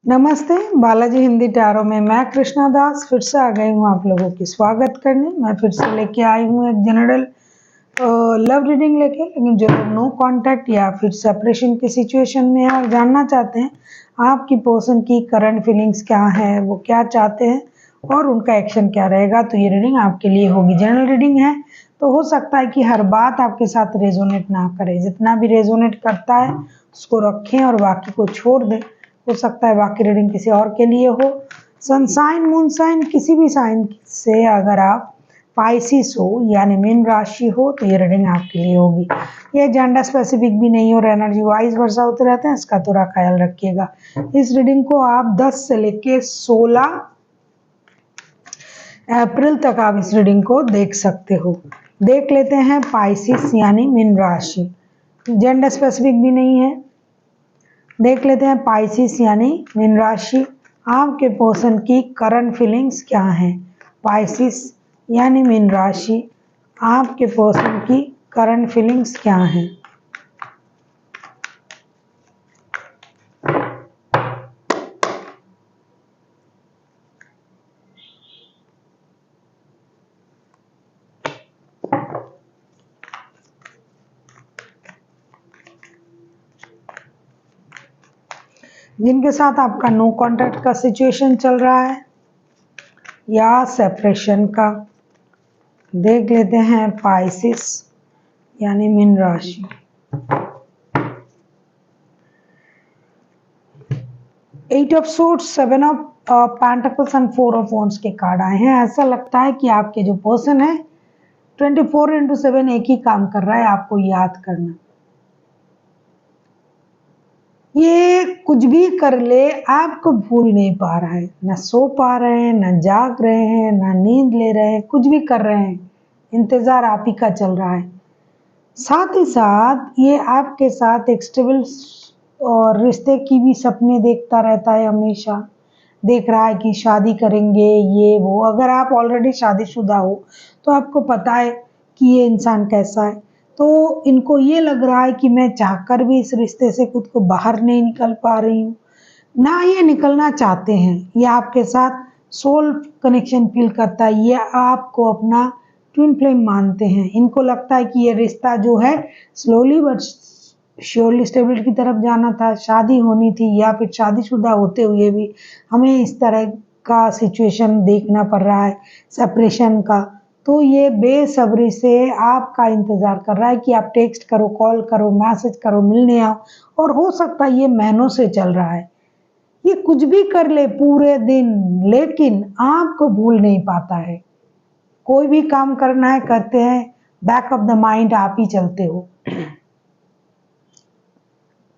नमस्ते, बालाजी हिंदी टैरो में मैं कृष्णा दास फिर से आ गई हूँ आप लोगों की स्वागत करने। मैं फिर से लेके आई हूँ एक जनरल लव रीडिंग लेके, लेकिन जो लोग नो कांटेक्ट या फिर सेपरेशन की सिचुएशन में है और जानना चाहते हैं आपकी पर्सन की करंट फीलिंग्स क्या है, वो क्या चाहते हैं और उनका एक्शन क्या रहेगा, तो ये रीडिंग आपके लिए होगी। जनरल रीडिंग है तो हो सकता है कि हर बात आपके साथ रेजोनेट ना करे, जितना भी रेजोनेट करता है उसको रखें और बाकी को छोड़ दें। हो सकता है बाकी रीडिंग किसी और के लिए हो। सन साइन, मून साइन, किसी भी साइन से अगर आप पाइसिस हो यानी मीन राशि हो तो ये रीडिंग आपके लिए होगी। ये जेंडर स्पेसिफिक भी नहीं और एनर्जी वाइज वर्षा होते रहते हैं, इसका थोड़ा ख्याल रखिएगा। इस रीडिंग को आप 10 से लेके 16 अप्रैल तक आप इस रीडिंग को देख सकते हो। देख लेते हैं पाइसिस यानी मीन राशि, जेंडर स्पेसिफिक भी नहीं है। देख लेते हैं पाइसिस यानी मीन राशि, आपके पर्सन की करंट फीलिंग्स क्या हैं। पाइसिस यानी मीन राशि, आपके पर्सन की करंट फीलिंग्स क्या हैं। जिनके साथ आपका नो कांटेक्ट का सिचुएशन चल रहा है या सेपरेशन का, देख लेते हैं पाइसिस यानी मीन राशि। Eight of swords, seven of pentacles and four of wands के कार्ड आए हैं। ऐसा लगता है कि आपके जो पर्सन है 24/7 एक ही काम कर रहा है, आपको याद करना। ये कुछ भी कर ले आपको भूल नहीं पा रहा है, ना सो पा रहे हैं, ना जाग रहे हैं, ना नींद ले रहे हैं, कुछ भी कर रहे हैं, इंतजार आप ही का चल रहा है। साथ ही साथ ये आपके साथ एक स्टेबल और रिश्ते की भी सपने देखता रहता है, हमेशा देख रहा है कि शादी करेंगे ये वो। अगर आप ऑलरेडी शादीशुदा हो तो आपको पता है कि ये इंसान कैसा है, तो इनको ये लग रहा है कि मैं चाहकर भी इस रिश्ते से खुद को बाहर नहीं निकल पा रही हूँ, ना ये निकलना चाहते हैं। ये आपके साथ सोल कनेक्शन फील करता है, ये आपको अपना ट्विन फ्लेम मानते हैं। इनको लगता है कि ये रिश्ता जो है स्लोली बट श्योरली स्टेबिलिटी की तरफ जाना था, शादी होनी थी, या फिर शादीशुदा होते हुए भी हमें इस तरह का सिचुएशन देखना पड़ रहा है सेपरेशन का। तो ये बेसब्री से आपका इंतजार कर रहा है कि आप टेक्स्ट करो, कॉल करो, मैसेज करो, मिलने आओ। और हो सकता है ये महीनों से चल रहा है, ये कुछ भी कर ले पूरे दिन, लेकिन आपको भूल नहीं पाता है। कोई भी काम करना है करते हैं, बैक ऑफ द माइंड आप ही चलते हो।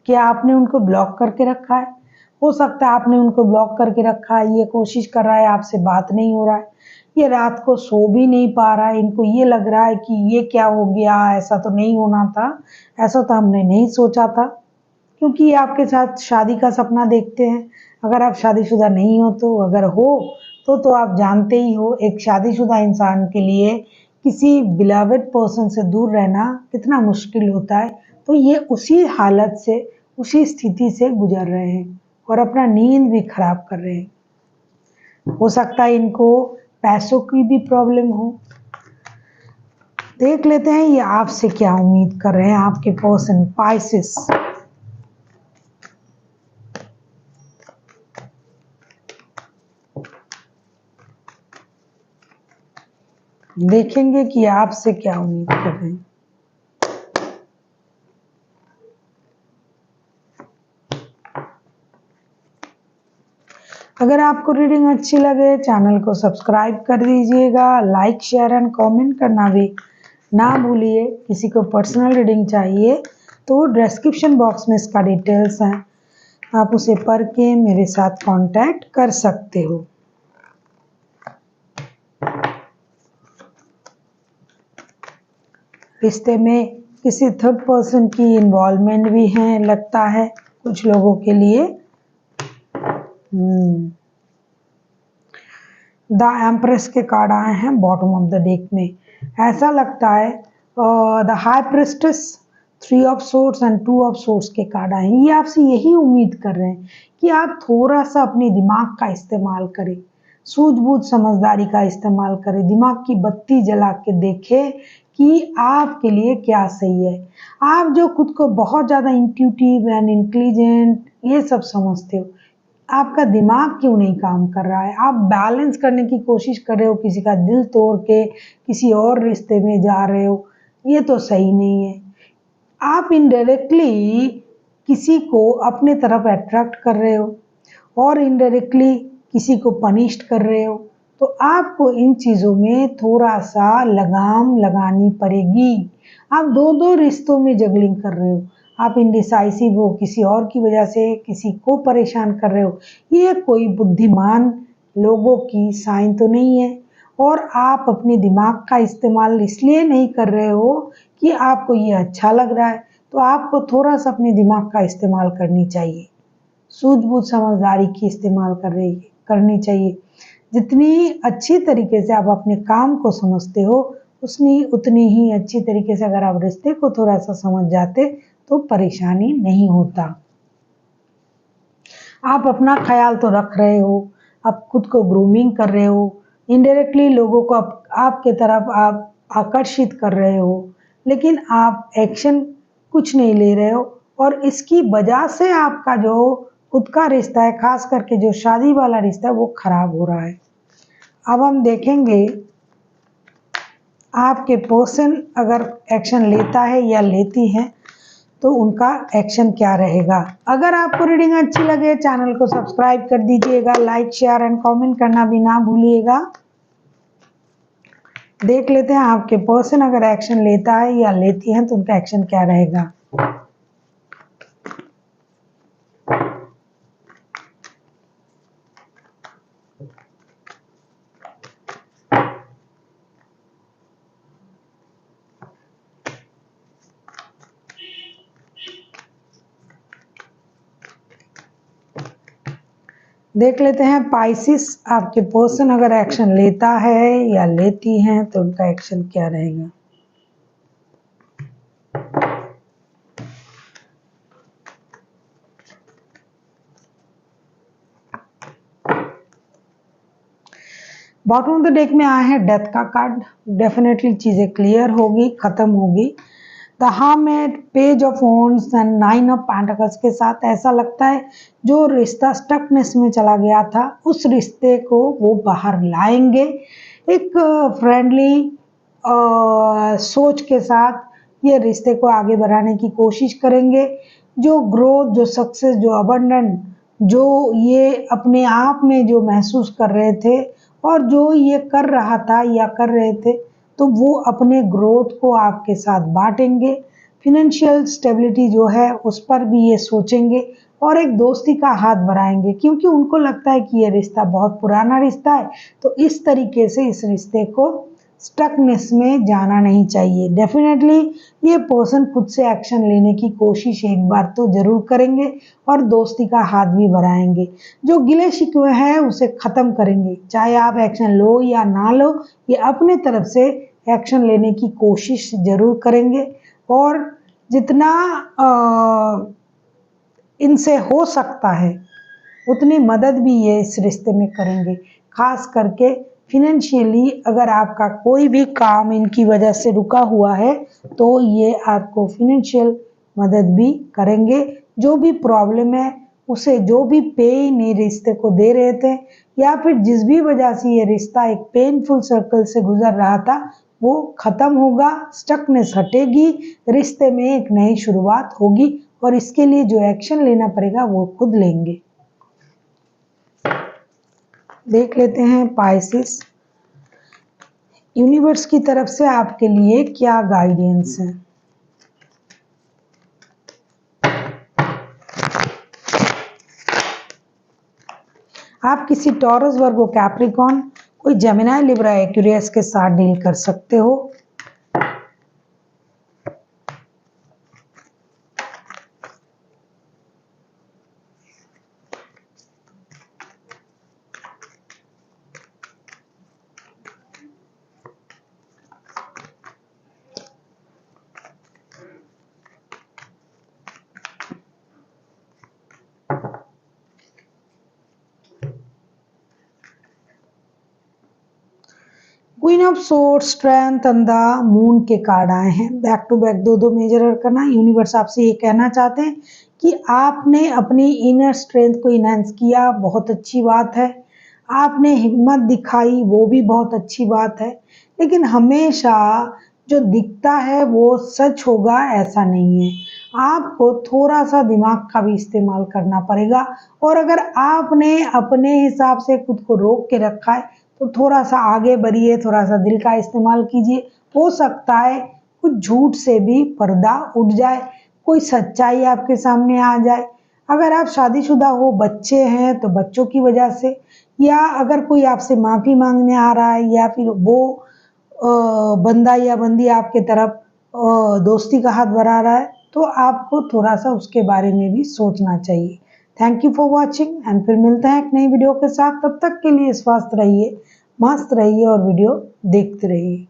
क्या आपने उनको ब्लॉक करके रखा है? हो सकता है आपने उनको ब्लॉक करके रखा है, ये कोशिश कर रहा है, आपसे बात नहीं हो रहा है, ये रात को सो भी नहीं पा रहा है। इनको ये लग रहा है कि ये क्या हो गया, ऐसा तो नहीं होना था, ऐसा तो हमने नहीं सोचा था, क्योंकि ये आपके साथ शादी का सपना देखते हैं। अगर आप शादीशुदा नहीं हो तो, अगर हो तो आप जानते ही हो एक शादीशुदा इंसान के लिए किसी बिलवेड पर्सन से दूर रहना कितना मुश्किल होता है। तो ये उसी हालत से, उसी स्थिति से गुजर रहे हैं और अपना नींद भी खराब कर रहे हैं। हो सकता है इनको पैसों की भी प्रॉब्लम हो। देख लेते हैं ये आपसे क्या उम्मीद कर रहे हैं, आपके पर्सन पाइसिस। देखेंगे कि आपसे क्या उम्मीद कर रहे हैं। अगर आपको रीडिंग अच्छी लगे चैनल को सब्सक्राइब कर दीजिएगा, लाइक शेयर एंड कमेंट करना भी ना भूलिए। किसी को पर्सनल रीडिंग चाहिए तो डिस्क्रिप्शन बॉक्स में इसका डिटेल्स है, आप उसे पढ़ के मेरे साथ कांटेक्ट कर सकते हो। रिश्ते में किसी थर्ड पर्सन की इन्वॉल्वमेंट भी है लगता है कुछ लोगों के लिए। द एम्प्रेस के कार्ड आए हैं बॉटम ऑफ द डेक में। ऐसा लगता है the high priestess 3 of swords and 2 of swords के कार्ड आए हैं। ये आपसे यही उम्मीद कर रहे हैं कि आप थोड़ा सा अपने दिमाग का इस्तेमाल करें, सूझबूझ समझदारी का इस्तेमाल करें, दिमाग की बत्ती जला के देखें कि आपके लिए क्या सही है। आप जो खुद को बहुत ज़्यादा इंट्यूटिव एंड इंटेलिजेंट ये सब समझते हो, आपका दिमाग क्यों नहीं काम कर रहा है? आप बैलेंस करने की कोशिश कर रहे हो, किसी का दिल तोड़ के किसी और रिश्ते में जा रहे हो, ये तो सही नहीं है। आप इनडायरेक्टली किसी को अपने तरफ अट्रैक्ट कर रहे हो और इनडायरेक्टली किसी को पनिश्ड कर रहे हो, तो आपको इन चीज़ों में थोड़ा सा लगाम लगानी पड़ेगी। आप दो दो रिश्तों में जगलिंग कर रहे हो, आप इनडिसाइसिव हो, किसी और की वजह से किसी को परेशान कर रहे हो। ये कोई बुद्धिमान लोगों की साइन तो नहीं है। और आप अपने दिमाग का इस्तेमाल इसलिए नहीं कर रहे हो कि आपको ये अच्छा लग रहा है, तो आपको थोड़ा सा अपने दिमाग का इस्तेमाल करनी चाहिए, सूझबूझ समझदारी की इस्तेमाल करनी चाहिए। जितनी अच्छी तरीके से आप अपने काम को समझते हो, उतनी ही अच्छी तरीके से अगर आप रिश्ते को थोड़ा सा समझ जाते तो परेशानी नहीं होता। आप अपना ख्याल तो रख रहे हो, आप खुद को ग्रूमिंग कर रहे हो, इनडायरेक्टली लोगों को आपके तरफ आप आकर्षित कर रहे हो, लेकिन आप एक्शन कुछ नहीं ले रहे हो और इसकी वजह से आपका जो खुद का रिश्ता है, खास करके जो शादी वाला रिश्ता है, वो खराब हो रहा है। अब हम देखेंगे आपके पर्सन अगर एक्शन लेता है या लेती है तो उनका एक्शन क्या रहेगा। अगर आपको रीडिंग अच्छी लगे चैनल को सब्सक्राइब कर दीजिएगा, लाइक शेयर एंड कमेंट करना भी ना भूलिएगा। देख लेते हैं आपके पर्सन अगर एक्शन लेता है या लेती है तो उनका एक्शन क्या रहेगा। देख लेते हैं पाइसिस, आपके पर्सन अगर एक्शन लेता है या लेती हैं तो उनका एक्शन क्या रहेगा। बॉटम ऑफ द डेक में आया है डेथ का कार्ड। डेफिनेटली चीजें क्लियर होगी, खत्म होगी। The hermit, page of wands and 9 of pentacles के साथ ऐसा लगता है जो रिश्ता स्टकनेस में चला गया था उस रिश्ते को वो बाहर लाएंगे। एक फ्रेंडली सोच के साथ ये रिश्ते को आगे बढ़ाने की कोशिश करेंगे। जो ग्रोथ, जो सक्सेस, जो अबंडेंट, जो ये अपने आप में जो महसूस कर रहे थे और जो ये कर रहा था या कर रहे थे, तो वो अपने ग्रोथ को आपके साथ बांटेंगे। फिनेंशियल स्टेबिलिटी जो है उस पर भी ये सोचेंगे और एक दोस्ती का हाथ बढ़ाएंगे, क्योंकि उनको लगता है कि ये रिश्ता बहुत पुराना रिश्ता है, तो इस तरीके से इस रिश्ते को स्टकनेस में जाना नहीं चाहिए। डेफिनेटली ये पर्सन खुद से एक्शन लेने की कोशिश एक बार तो जरूर करेंगे और दोस्ती का हाथ भी बढ़ाएंगे। जो गिले शिकवे हैं उसे खत्म करेंगे, चाहे आप एक्शन लो या ना लो, ये अपने तरफ से एक्शन लेने की कोशिश जरूर करेंगे और जितना इनसे हो सकता है उतनी मदद भी ये इस रिश्ते में करेंगे। खास करके फिनेंशियली अगर आपका कोई भी काम इनकी वजह से रुका हुआ है तो ये आपको फिनेंशियल मदद भी करेंगे। जो भी प्रॉब्लम है उसे, जो भी पेन ये रिश्ते को दे रहे थे या फिर जिस भी वजह से ये रिश्ता एक पेनफुल सर्कल से गुजर रहा था, वो खत्म होगा, स्टकनेस हटेगी, रिश्ते में एक नई शुरुआत होगी और इसके लिए जो एक्शन लेना पड़ेगा वो खुद लेंगे। देख लेते हैं पाइसिस, यूनिवर्स की तरफ से आपके लिए क्या गाइडेंस है। आप किसी टॉरस, वर्गो, कैप्रिकॉर्न, कोई जेमिनी, लिब्रा, एक्वेरियस के साथ डील कर सकते हो। Queen of swords, strength and the moon के कार्ड आए हैं। बैक टू बैक दो मेजर करना। यूनिवर्स आपसे ये कहना चाहते हैं कि आपने अपनी इनर स्ट्रेंथ को इनहेंस किया, बहुत अच्छी बात है। आपने हिम्मत दिखाई, वो भी बहुत अच्छी बात है। लेकिन हमेशा जो दिखता है वो सच होगा ऐसा नहीं है। आपको थोड़ा सा दिमाग का भी इस्तेमाल करना पड़ेगा। और अगर आपने अपने हिसाब से खुद को रोक के रखा है तो थोड़ा सा आगे बढ़िए, थोड़ा सा दिल का इस्तेमाल कीजिए। हो सकता है कुछ झूठ से भी पर्दा उठ जाए, कोई सच्चाई आपके सामने आ जाए। अगर आप शादीशुदा हो, बच्चे हैं तो बच्चों की वजह से, या अगर कोई आपसे माफ़ी मांगने आ रहा है, या फिर वो बंदा या बंदी आपके तरफ दोस्ती का हाथ बढ़ा रहा है, तो आपको थोड़ा सा उसके बारे में भी सोचना चाहिए। Thank you for watching and फिर मिलते हैं एक नई वीडियो के साथ। तब तक के लिए स्वस्थ रहिए, मस्त रहिए और वीडियो देखते रहिए।